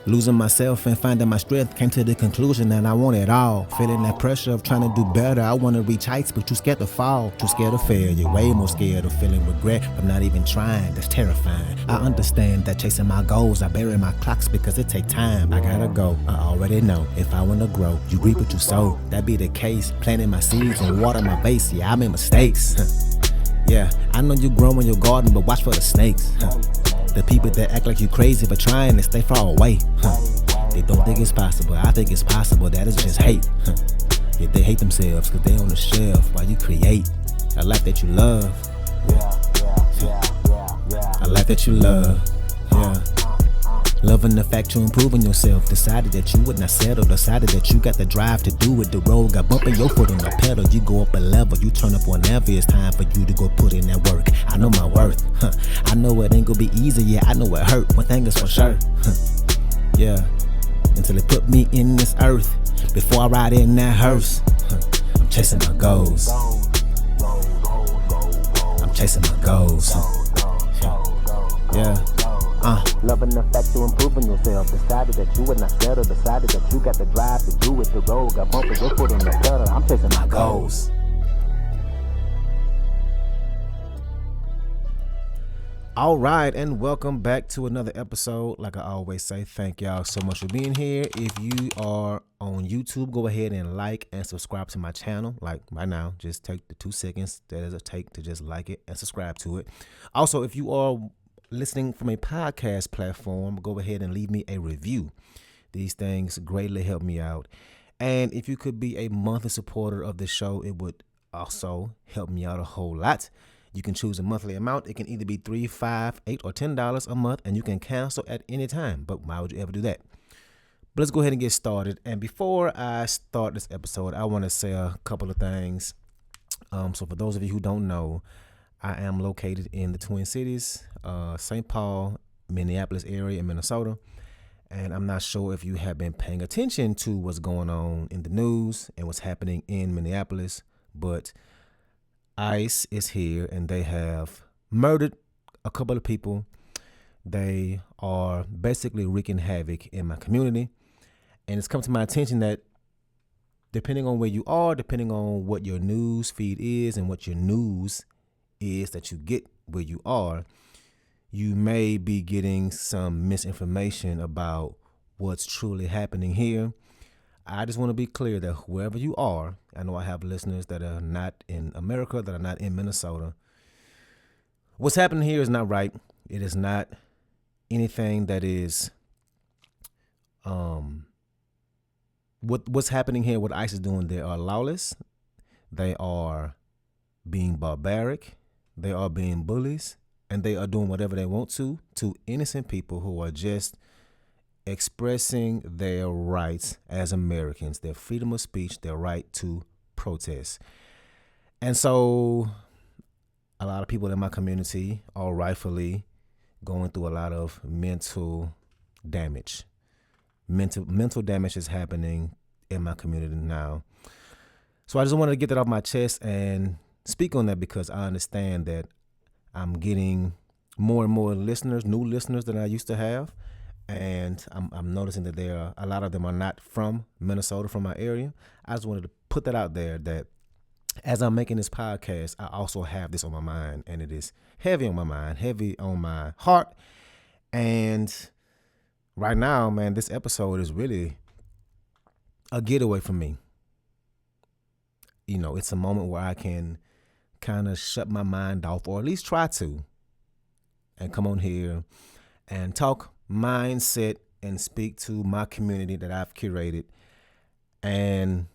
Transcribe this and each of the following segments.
Losing myself and finding my strength, came to the conclusion that I want it all. Feeling that pressure of trying to do better. I want to reach heights, but too scared to fall. Too scared of failure, way more scared of feeling regret from not even trying. That's terrifying. I understand that chasing my goals, I bury my clocks because it take time. I gotta go, I already know. If I want to grow, you reap what you sow. That be the case, planting my seeds and water my base. Yeah, I made mistakes. Yeah, I know you grow in your garden, but watch for the snakes. The people that act like you crazy for trying to stay far away. They don't think it's possible. I think it's possible. That is just hate. Yeah, they hate themselves because they on the shelf while you create a life that you love. A life that you love. Yeah. Loving the fact you're improving yourself. Decided that you would not settle. Decided that you got the drive to do it. The road got bumping your foot on the pedal. You go up a level. You turn up whenever it's time for you to go put in that work. I know my worth. I know it ain't gonna be easy. Yeah, I know it hurt. One thing is for sure. Yeah. Until they put me in this earth. Before I ride in that hearse. I'm chasing my goals. I'm chasing my goals. Yeah. Loving the fact you're improving yourself. Decided that you would not settle. Decided that you got the drive to do it. The road got bumping your foot on the pedal. I'm chasing my goals. All right, and welcome back to another episode. Like I always say, thank y'all so much for being here. If you are on YouTube, go ahead and like and subscribe to my channel. Like right now, just take the 2 seconds that it'll take to just like it and subscribe to it. Also, if you are listening from a podcast platform, go ahead and leave me a review. These things greatly help me out. And if you could be a monthly supporter of the show, it would also help me out a whole lot. You can choose a monthly amount. It can either be $3, $5, $8, or $10 a month, and you can cancel at any time. But why would you ever do that? But let's go ahead and get started. And before I start this episode, I want to say a couple of things. So for those of you who don't know, I am located in the Twin Cities, St. Paul, Minneapolis area in Minnesota. And I'm not sure if you have been paying attention to what's going on in the news and what's happening in Minneapolis, but ICE is here and they have murdered a couple of people. They are basically wreaking havoc in my community. And it's come to my attention that depending on where you are, depending on what your news feed is and what your news is that you get where you are, you may be getting some misinformation about what's truly happening here. I just want to be clear that whoever you are, I know I have listeners that are not in America, that are not in Minnesota. What's happening here is not right. It is not anything that is what's happening here, what ICE is doing. They are lawless. They are being barbaric. They are being bullies. And they are doing whatever they want to innocent people who are just expressing their rights as Americans, their freedom of speech, their right to protest. And so a lot of people in my community are rightfully going through a lot of mental damage. Mental damage is happening in my community now. So I just wanted to get that off my chest and speak on that because I understand that I'm getting more and more listeners, new listeners than I used to have. And I'm noticing that a lot of them are not from Minnesota, from my area. I just wanted to put that out there that as I'm making this podcast, I also have this on my mind. And it is heavy on my mind, heavy on my heart. And right now, man, this episode is really a getaway for me. You know, it's a moment where I can kind of shut my mind off, or at least try to, and come on here and talk mindset and speak to my community that I've curated and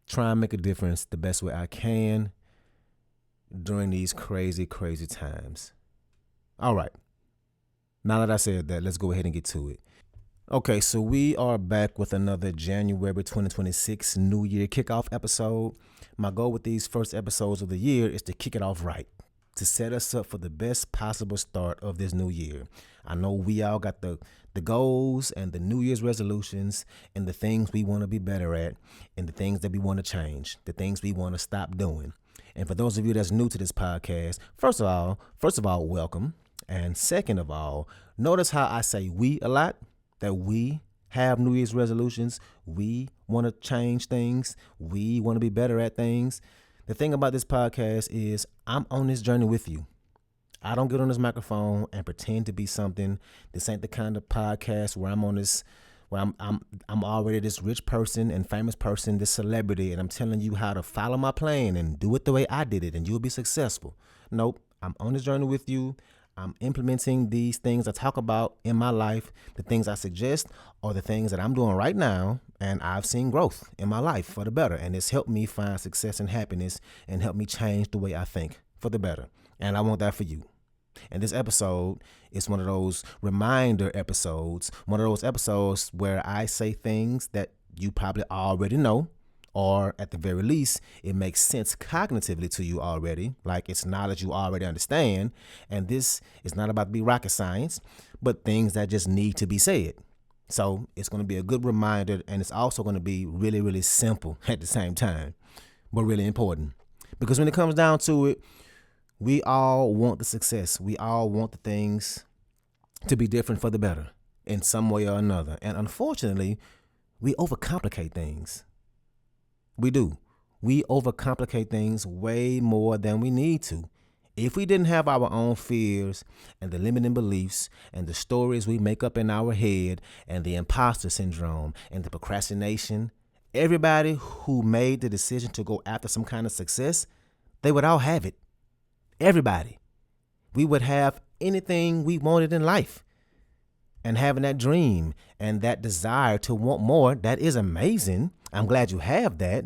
try and make a difference the best way I can during these crazy, crazy times. All right. Now that I said that, let's go ahead and get to it. Okay, so we are back with another January 2026 New Year kickoff episode. My goal with these first episodes of the year is to kick it off right, to set us up for the best possible start of this new year. I know we all got the goals and the New Year's resolutions and the things we want to be better at and the things that we want to change, the things we want to stop doing. And for those of you that's new to this podcast, first of all, welcome. And second of all, notice how I say we a lot. that we have New Year's resolutions. We want to change things. We want to be better at things. The thing about this podcast is I'm on this journey with you. I don't get on this microphone and pretend to be something. This ain't the kind of podcast where I'm already this rich person and famous person, this celebrity, and I'm telling you how to follow my plan and do it the way I did it and you'll be successful. Nope. I'm on this journey with you. I'm implementing these things I talk about in my life. The things I suggest are the things that I'm doing right now, and I've seen growth in my life for the better, and it's helped me find success and happiness and helped me change the way I think for the better, and I want that for you. And this episode is one of those reminder episodes, one of those episodes where I say things that you probably already know, or at the very least, it makes sense cognitively to you already, like it's knowledge you already understand. And this is not about to be rocket science, but things that just need to be said. So it's going to be a good reminder, and it's also going to be really, really simple at the same time, but really important. Because when it comes down to it, we all want the success. We all want the things to be different for the better in some way or another. And unfortunately, we overcomplicate things. We do. We overcomplicate things way more than we need to. If we didn't have our own fears and the limiting beliefs and the stories we make up in our head and the imposter syndrome and the procrastination, everybody who made the decision to go after some kind of success, they would all have it. Everybody. We would have anything we wanted in life. And having that dream and that desire to want more, that is amazing. I'm glad you have that.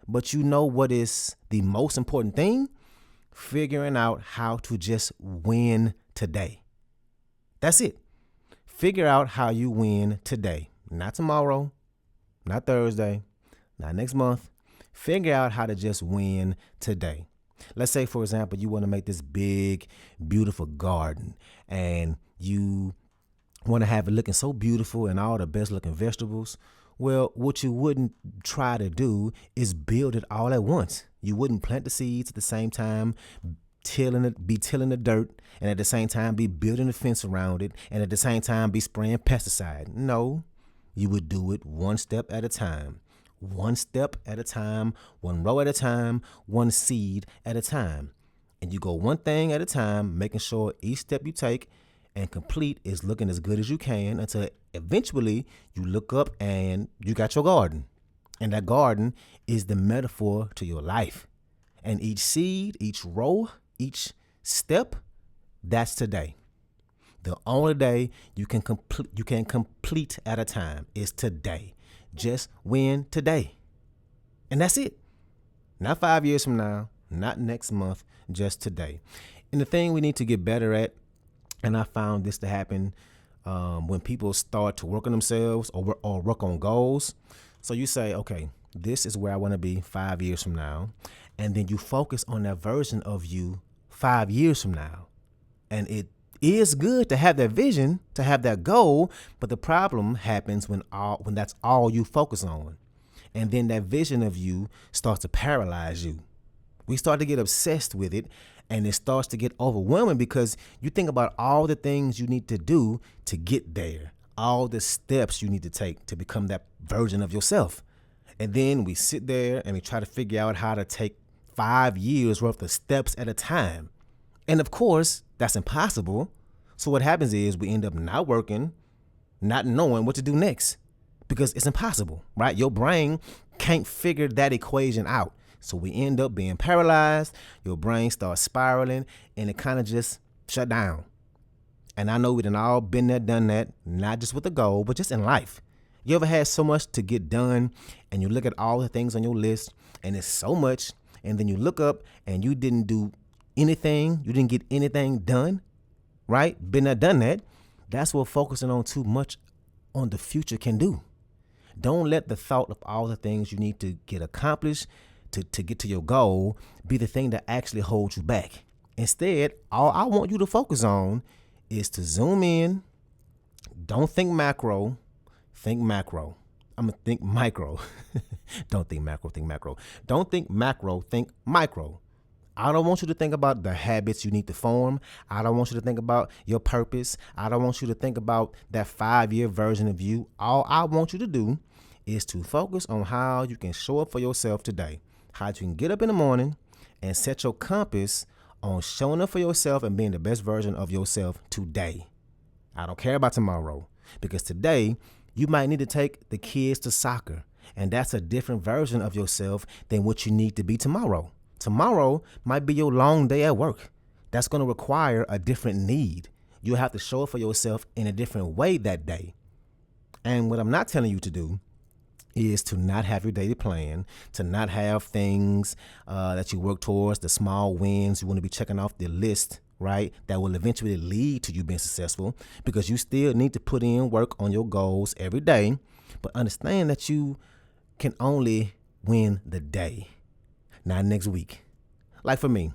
But you know what is the most important thing? Figuring out how to just win today. That's it. Figure out how you win today. Not tomorrow, not Thursday, not next month. Figure out how to just win today. Let's say, for example, you want to make this big, beautiful garden and you want to have it looking so beautiful and all the best looking vegetables. Well, what you wouldn't try to do is build it all at once. You wouldn't plant the seeds at the same time, tilling the dirt, and at the same time be building a fence around it, and at the same time be spraying pesticide. No, you would do it one step at a time. One step at a time, one row at a time, one seed at a time. And you go one thing at a time, making sure each step you take and complete is looking as good as you can until eventually you look up and you got your garden. And that garden is the metaphor to your life. And each seed, each row, each step, that's today. The only day you can complete at a time is today. Just win today. And that's it. Not 5 years from now, not next month, just today. And the thing we need to get better at, and I found this to happen when people start to work on themselves or work on goals. So you say, okay, this is where I want to be 5 years from now. And then you focus on that version of you 5 years from now. And it is good to have that vision, to have that goal. But the problem happens when that's all you focus on. And then that vision of you starts to paralyze you. We start to get obsessed with it. And it starts to get overwhelming because you think about all the things you need to do to get there, all the steps you need to take to become that version of yourself. And then we sit there and we try to figure out how to take 5 years worth of steps at a time. And of course, that's impossible. So what happens is we end up not working, not knowing what to do next because it's impossible, right? Your brain can't figure that equation out. So we end up being paralyzed, your brain starts spiraling, and it kind of just shut down. And I know we done all been there, done that, not just with a goal, but just in life. You ever had so much to get done, and you look at all the things on your list, and it's so much, and then you look up, and you didn't do anything, you didn't get anything done, right? Been there, done that. That's what focusing on too much on the future can do. Don't let the thought of all the things you need to get accomplished to get to your goal be the thing that actually holds you back. Instead, all I want you to focus on is to zoom in. Don't think macro, think macro. I'm going to think micro. Don't think macro, think macro. Don't think macro, think micro. I don't want you to think about the habits you need to form. I don't want you to think about your purpose. I don't want you to think about that 5-year version of you. All I want you to do is to focus on how you can show up for yourself today. How you can get up in the morning and set your compass on showing up for yourself and being the best version of yourself today. I don't care about tomorrow, because today you might need to take the kids to soccer, and that's a different version of yourself than what you need to be tomorrow. Tomorrow might be your long day at work. That's going to require a different need. You'll have to show up for yourself in a different way that day. And what I'm not telling you to do is to not have your daily plan, to not have things that you work towards, the small wins you want to be checking off the list, right? That will eventually lead to you being successful, because you still need to put in work on your goals every day. But understand that you can only win the day, not next week. Like for me,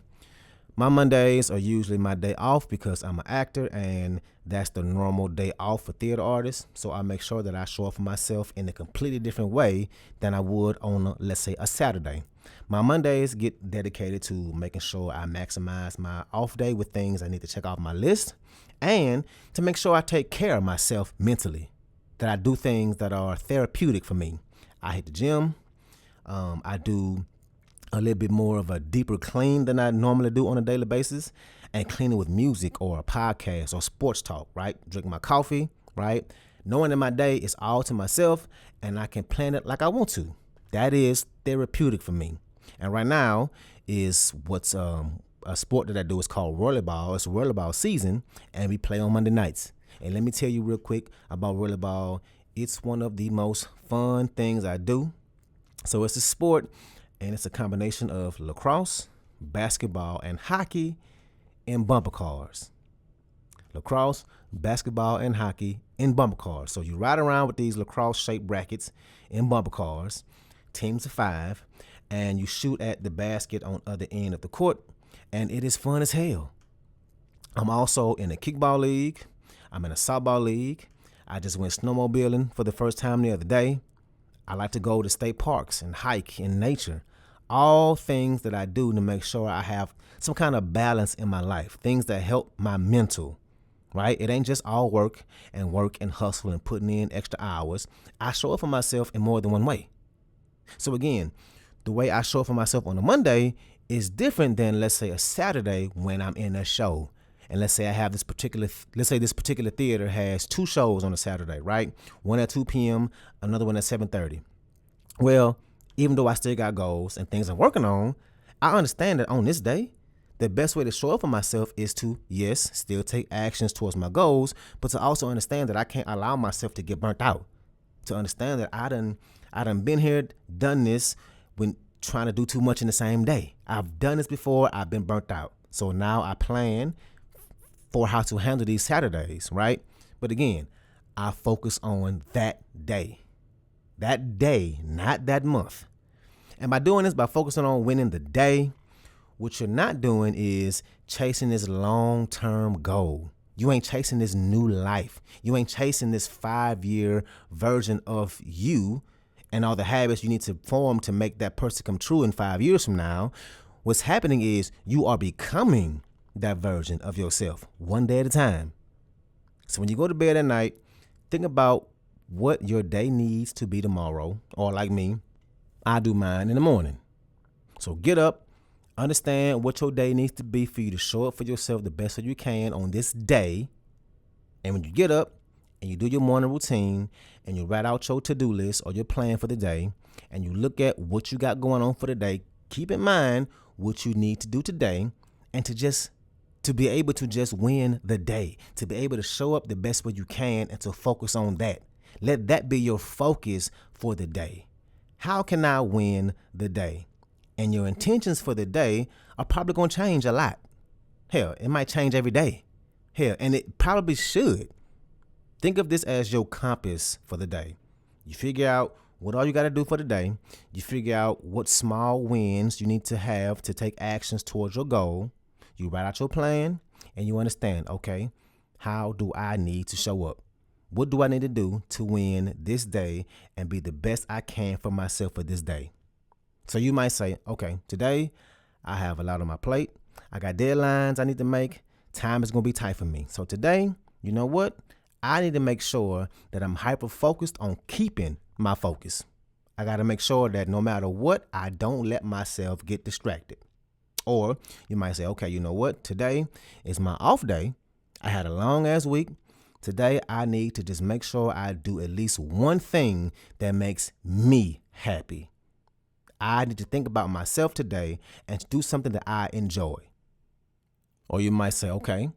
my Mondays are usually my day off because I'm an actor, and that's the normal day off for theater artists. So I make sure that I show up for myself in a completely different way than I would on, let's say, a Saturday. My Mondays get dedicated to making sure I maximize my off day with things I need to check off my list, and to make sure I take care of myself mentally, that I do things that are therapeutic for me. I hit the gym. I do a little bit more of a deeper clean than I normally do on a daily basis, and cleaning with music or a podcast or sports talk, right? Drink my coffee, right? Knowing that my day is all to myself and I can plan it like I want to. That is therapeutic for me. And right now is what's a sport that I do is called rollerball. It's rollerball season, and we play on Monday nights. And let me tell you real quick about rollerball. It's one of the most fun things I do. So it's a sport, and it's a combination of lacrosse, basketball, and hockey in bumper cars. Lacrosse, basketball, and hockey in bumper cars. So you ride around with these lacrosse-shaped brackets in bumper cars, teams of 5, and you shoot at the basket on the other end of the court, and it is fun as hell. I'm also in a kickball league. I'm in a softball league. I just went snowmobiling for the first time the other day. I like to go to state parks and hike in nature. All things that I do to make sure I have some kind of balance in my life. Things that help my mental, right? It ain't just all work and hustle and putting in extra hours. I show up for myself in more than one way. So again, the way I show up for myself on a Monday is different than, let's say, a Saturday when I'm in a show. And let's say I have this particular theater has 2 shows on a Saturday, right? One at 2 p.m., another one at 7:30. Well, even though I still got goals and things I'm working on, I understand that on this day, the best way to show up for myself is to, yes, still take actions towards my goals, but to also understand that I can't allow myself to get burnt out. To understand that I done been here, done this when trying to do too much in the same day. I've done this before. I've been burnt out. So now I plan for how to handle these Saturdays, right? But again, I focus on that day, not that month. And by doing this, by focusing on winning the day, what you're not doing is chasing this long-term goal. You ain't chasing this new life. You ain't chasing this 5-year version of you and all the habits you need to form to make that person come true in 5 years from now. What's happening is you are becoming that version of yourself one day at a time. So when you go to bed at night, think about what your day needs to be tomorrow, or like me, I do mine in the morning. So get up, understand what your day needs to be for you to show up for yourself the best that you can on this day. And when you get up and you do your morning routine and you write out your to-do list or your plan for the day, and you look at what you got going on for the day, keep in mind what you need to do today, and to be able to just win the day, to be able to show up the best way you can and to focus on that. Let that be your focus for the day. How can I win the day? And your intentions for the day are probably going to change a lot. Hell, it might change every day. Hell, and it probably should. Think of this as your compass for the day. You figure out what all you got to do for the day. You figure out what small wins you need to have to take actions towards your goal. You write out your plan and you understand, okay, how do I need to show up? What do I need to do to win this day and be the best I can for myself for this day? So you might say, okay, today I have a lot on my plate. I got deadlines I need to make. Time is going to be tight for me. So today, you know what? I need to make sure that I'm hyper focused on keeping my focus. I got to make sure that no matter what, I don't let myself get distracted. Or you might say, okay, you know what? Today is my off day. I had a long ass week. Today, I need to just make sure I do at least one thing that makes me happy. I need to think about myself today and do something that I enjoy. Or you might say, okay,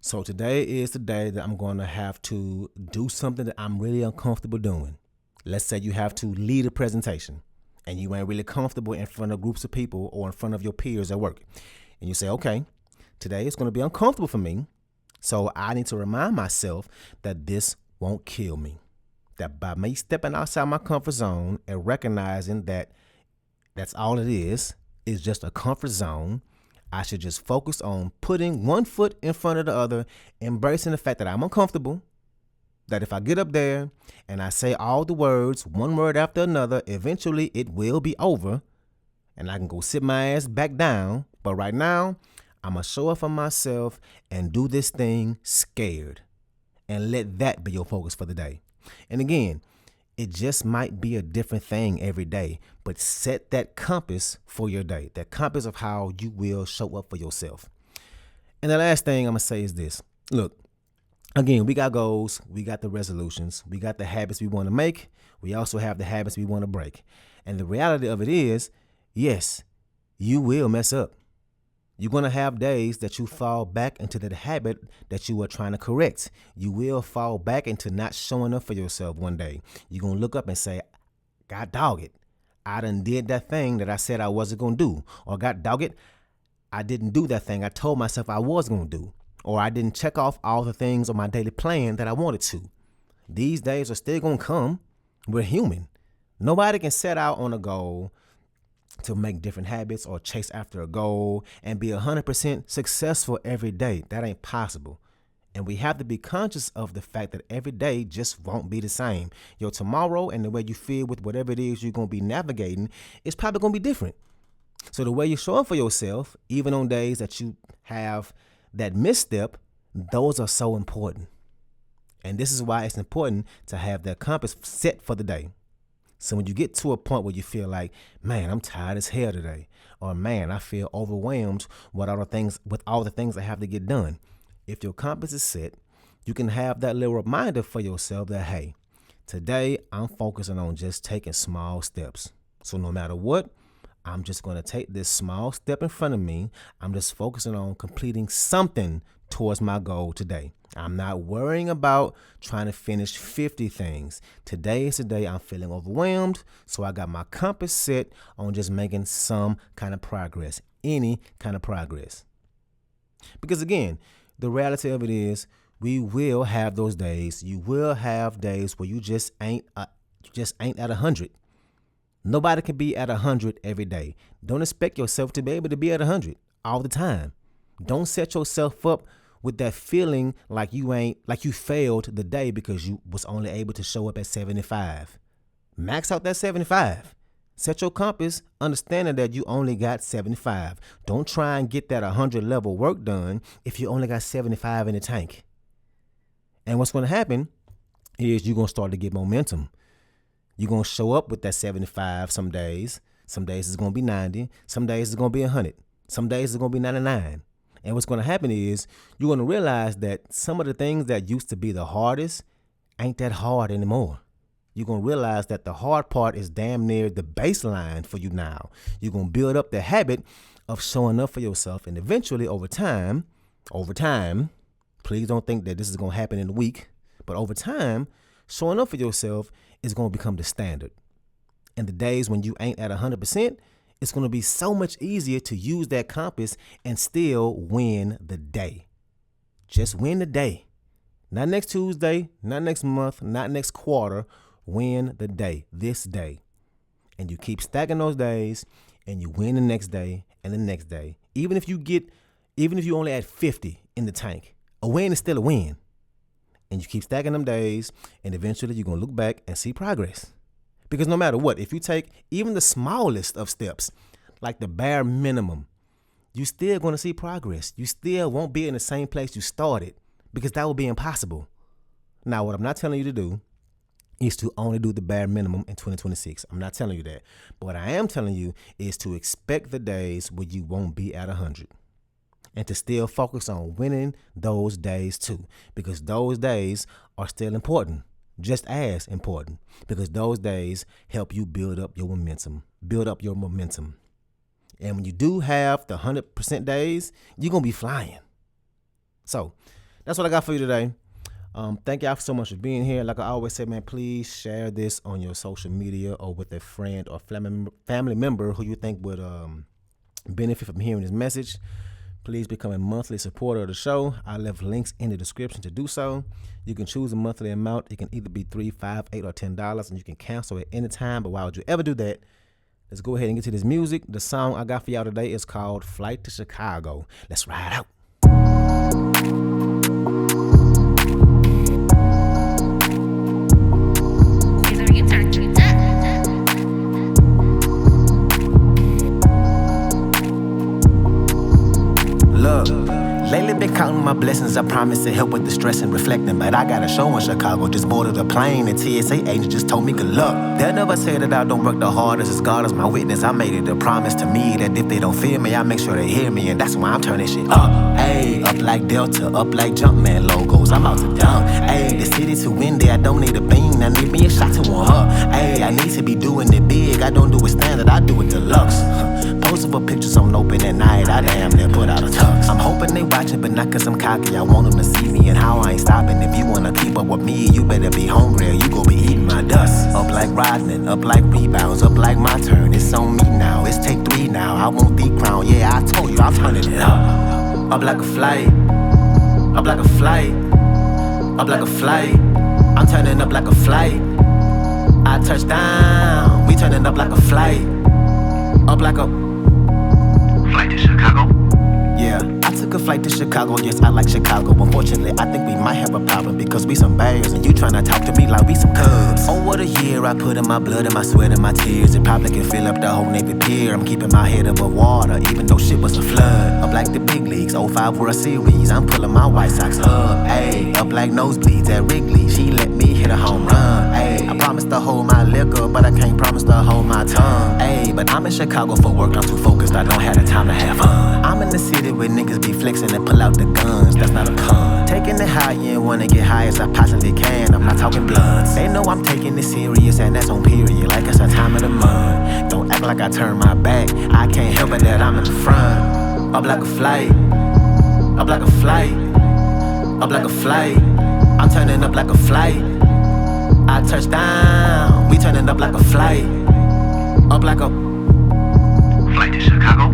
so today is the day that I'm going to have to do something that I'm really uncomfortable doing. Let's say you have to lead a presentation and you ain't really comfortable in front of groups of people or in front of your peers at work. And you say, okay, today it's going to be uncomfortable for me. So I need to remind myself that this won't kill me. That by me stepping outside my comfort zone and recognizing that that's all it is just a comfort zone, I should just focus on putting one foot in front of the other, embracing the fact that I'm uncomfortable, that if I get up there and I say all the words, one word after another, eventually it will be over and I can go sit my ass back down. But right now, I'm going to show up for myself and do this thing scared and let that be your focus for the day. And again, it just might be a different thing every day, but set that compass for your day, that compass of how you will show up for yourself. And the last thing I'm going to say is this. Look, again, we got goals, we got the resolutions, we got the habits we want to make. We also have the habits we want to break. And the reality of it is, yes, you will mess up. You're going to have days that you fall back into that habit that you are trying to correct. You will fall back into not showing up for yourself one day. You're going to look up and say, God dog it, I done did that thing that I said I wasn't going to do. Or God dog it, I didn't do that thing I told myself I was going to do. Or I didn't check off all the things on my daily plan that I wanted to. These days are still going to come. We're human. Nobody can set out on a goal to make different habits or chase after a goal and be 100% successful every day. That ain't possible. And we have to be conscious of the fact that every day just won't be the same. Your tomorrow and the way you feel with whatever it is you're going to be navigating is probably going to be different. So the way you show up for yourself, even on days that you have that misstep, those are so important. And this is why it's important to have that compass set for the day. So when you get to a point where you feel like, man, I'm tired as hell today, or man, I feel overwhelmed with all the things I have to get done. If your compass is set, you can have that little reminder for yourself that, hey, today I'm focusing on just taking small steps. So no matter what, I'm just going to take this small step in front of me. I'm just focusing on completing something towards my goal today. I'm not worrying about trying to finish 50 things. Today is the day I'm feeling overwhelmed, so I got my compass set on just making some kind of progress, any kind of progress. Because again, the reality of it is we will have those days. You will have days where you just ain't at 100. Nobody can be at 100 every day. Don't expect yourself to be able to be at 100 all the time. Don't set yourself up with that feeling like you failed the day because you was only able to show up at 75. Max out that 75. Set your compass, understanding that you only got 75. Don't try and get that 100 level work done if you only got 75 in the tank. And what's going to happen is you're going to start to get momentum. You're going to show up with that 75 some days. Some days it's going to be 90. Some days it's going to be 100. Some days it's going to be 99. And what's going to happen is you're going to realize that some of the things that used to be the hardest ain't that hard anymore. You're going to realize that the hard part is damn near the baseline for you now. You're going to build up the habit of showing up for yourself. And eventually over time, please don't think that this is going to happen in a week, but over time, showing up for yourself is going to become the standard. And the days when you ain't at 100%, it's going to be so much easier to use that compass and still win the day. Just win the day. Not next Tuesday, not next month, not next quarter. Win the day, this day. And you keep stacking those days and you win the next day and the next day. Even if you only add 50 in the tank, a win is still a win. And you keep stacking them days and eventually you're going to look back and see progress. Because no matter what, if you take even the smallest of steps, like the bare minimum, you still going to see progress. You still won't be in the same place you started because that would be impossible. Now, what I'm not telling you to do is to only do the bare minimum in 2026. I'm not telling you that. But what I am telling you is to expect the days where you won't be at 100 and to still focus on winning those days too, because those days are still important, just as important, because those days help you build up your momentum. And when you do have the 100% days, you're going to be flying. So that's what I got for you today. Thank y'all so much for being here. Like I always say, man, please share this on your social media or with a friend or family member who you think would benefit from hearing this message. Please become a monthly supporter of the show. I left links in the description to do so. You can choose a monthly amount. It can either be $3, $5, $8, or $10, and you can cancel at any time. But why would you ever do that? Let's go ahead and get to this music. The song I got for y'all today is called Flight to Chicago. Let's ride out. Lately been counting my blessings, I promise to help with the stress and reflecting. But I got a show in Chicago, just boarded a plane. The TSA agent just told me good luck. They'll never say that I don't work the hardest, as God is my witness. I made it a promise to me that if they don't feel me, I make sure they hear me. And that's why I'm turning shit up. Ayy, up like Delta, up like Jumpman logos. I'm out to dump. Ayy, the city to win there, I don't need a bean. I need me a shot to one her. Ayy, I need to be doing it big. I don't do it standard, I do it deluxe. Posting for pictures on open at night, I damn near put out a tux. I'm hoping they watching, but not cause I'm cocky. I want them to see me and how I ain't stopping. If you wanna keep up with me, you better be hungry or you gon' be eating my dust. Up like Rodman, up like rebounds, up like my turn. It's on me now, it's take 3 now. I want the crown, yeah, I told you, I'm turning it up. Up like a flight, up like a flight, up like a flight. I'm turning up like a flight. I touch down, we turning up like a flight. Up like a flight to Chicago. Yeah, I took a flight to Chicago, yes, I like Chicago. Unfortunately, I think we might have a problem because we some bears and you tryna talk to me like we some cubs. Oh, what a year I put in my blood and my sweat and my tears. It probably can fill up the whole Navy Pier. I'm keeping my head above water, even though shit was a flood. Up like the big leagues, 05 World Series, I'm pulling my White Sox up. Ayy, up like nosebleeds at Wrigley, she let me hit a home run. Ayy, I promised to hold my liquor, but I can't promise to hold my tongue. Ayy, but I'm in Chicago for work, I'm too focused, I don't have the time to have fun. I'm in the city where niggas be flexing and pull out the guns, that's not a pun. Taking it high and wanna get high as I possibly can, I'm not talking bloods. They know I'm taking it serious and that's on period, like it's a time of the month. Don't act like I turn my back, I can't help it that I'm in the front. Up like a flight, up like a flight, up like a flight. I'm turning up like a flight. I touch down, we turning up like a flight. Up like a flight to Chicago.